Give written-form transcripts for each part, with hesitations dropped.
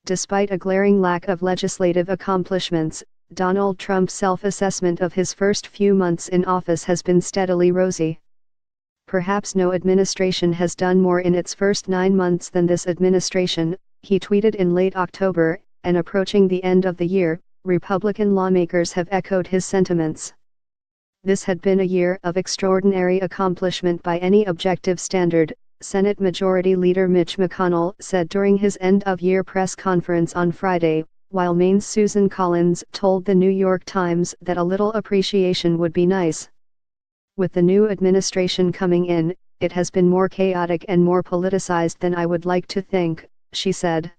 Despite a glaring lack of legislative accomplishments, Donald Trump's self-assessment of his first few months in office has been steadily rosy. Perhaps no administration has done more in its first 9 months than this administration, he tweeted in late October, and approaching the end of the year, Republican lawmakers have echoed his sentiments. This had been a year of extraordinary accomplishment by any objective standard, Senate Majority Leader Mitch McConnell said during his end-of-year press conference on Friday, while Maine's Susan Collins told the New York Times that a little appreciation would be nice. With the new administration coming in, it has been more chaotic and more politicized than I would like to think, she said.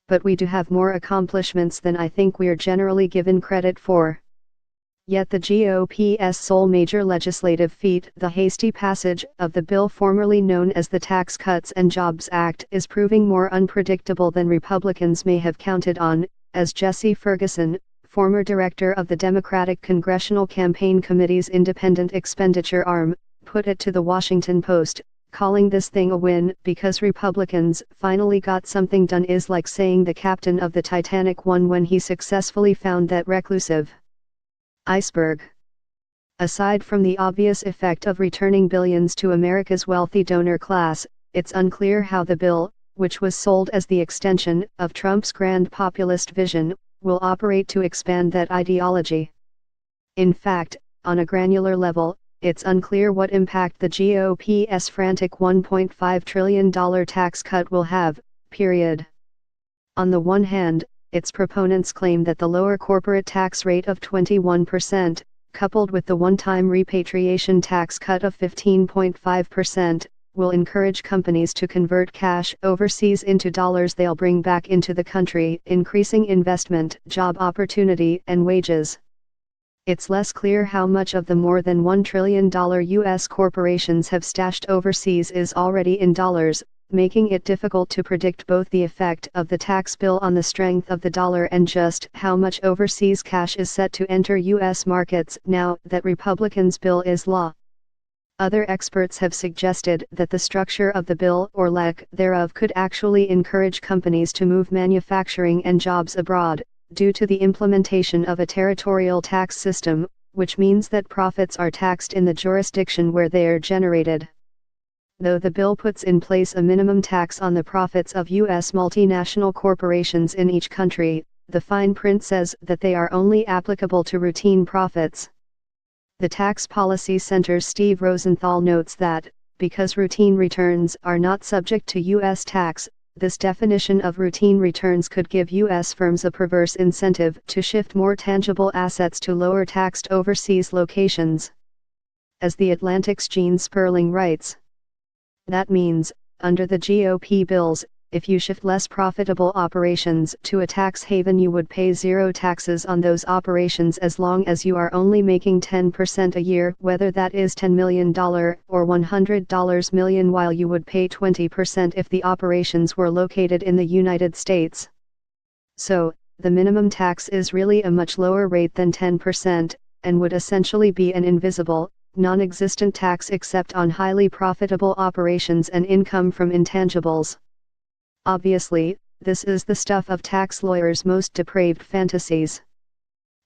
But we do have more accomplishments than I think we're generally given credit for. Yet the GOP's sole major legislative feat, the hasty passage of the bill formerly known as the Tax Cuts and Jobs Act, is proving more unpredictable than Republicans may have counted on, as Jesse Ferguson, former director of the Democratic Congressional Campaign Committee's independent expenditure arm, put it to the Washington Post, calling this thing a win because Republicans finally got something done is like saying the captain of the Titanic won when he successfully found that reclusive iceberg. Aside from the obvious effect of returning billions to America's wealthy donor class, it's unclear how the bill, which was sold as the extension of Trump's grand populist vision, will operate to expand that ideology. In fact, on a granular level, it's unclear what impact the GOP's frantic $1.5 trillion tax cut will have, period. On the one hand, its proponents claim that the lower corporate tax rate of 21%, coupled with the one-time repatriation tax cut of 15.5%, will encourage companies to convert cash overseas into dollars they'll bring back into the country, increasing investment, job opportunity, and wages. It's less clear how much of the more than $1 trillion U.S. corporations have stashed overseas is already in dollars, making it difficult to predict both the effect of the tax bill on the strength of the dollar and just how much overseas cash is set to enter U.S. markets now that Republicans' bill is law. Other experts have suggested that the structure of the bill or lack thereof could actually encourage companies to move manufacturing and jobs abroad, due to the implementation of a territorial tax system, which means that profits are taxed in the jurisdiction where they are generated. Though the bill puts in place a minimum tax on the profits of U.S. multinational corporations in each country, the fine print says that they are only applicable to routine profits. The Tax Policy Center's Steve Rosenthal notes that, because routine returns are not subject to U.S. tax, this definition of routine returns could give U.S. firms a perverse incentive to shift more tangible assets to lower taxed overseas locations. As The Atlantic's Gene Sperling writes, that means, under the GOP bills, if you shift less profitable operations to a tax haven, you would pay zero taxes on those operations as long as you are only making 10% a year, whether that is $10 million or $100 million, while you would pay 20% if the operations were located in the United States. So, the minimum tax is really a much lower rate than 10%, and would essentially be an invisible, non-existent tax except on highly profitable operations and income from intangibles. Obviously, this is the stuff of tax lawyers' most depraved fantasies.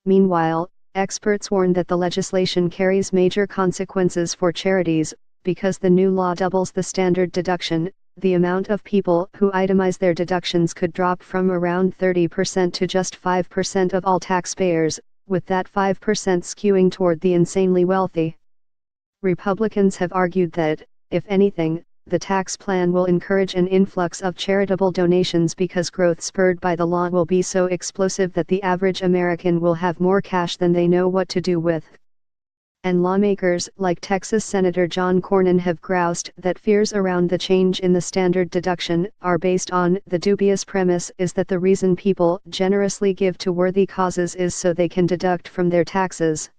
Meanwhile, experts warn that the legislation carries major consequences for charities, because the new law doubles the standard deduction. The amount of people who itemize their deductions could drop from around 30% to just 5% of all taxpayers, with that 5% skewing toward the insanely wealthy. Republicans have argued that, if anything, the tax plan will encourage an influx of charitable donations because growth spurred by the law will be so explosive that the average American will have more cash than they know what to do with. And lawmakers like Texas Senator John Cornyn have groused that fears around the change in the standard deduction are based on the dubious premise is that the reason people generously give to worthy causes is so they can deduct from their taxes.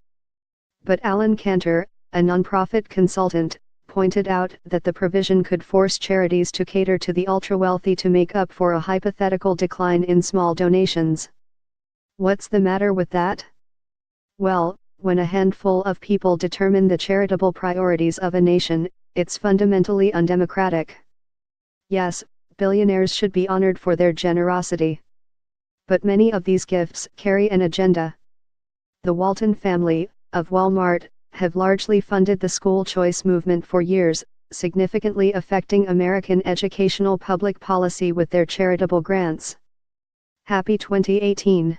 But Alan Cantor, a nonprofit consultant, pointed out that the provision could force charities to cater to the ultra-wealthy to make up for a hypothetical decline in small donations. What's the matter with that? Well, when a handful of people determine the charitable priorities of a nation, it's fundamentally undemocratic. Yes, billionaires should be honored for their generosity. But many of these gifts carry an agenda. The Walton family, of Walmart, have largely funded the school choice movement for years, significantly affecting American educational public policy with their charitable grants. Happy 2018.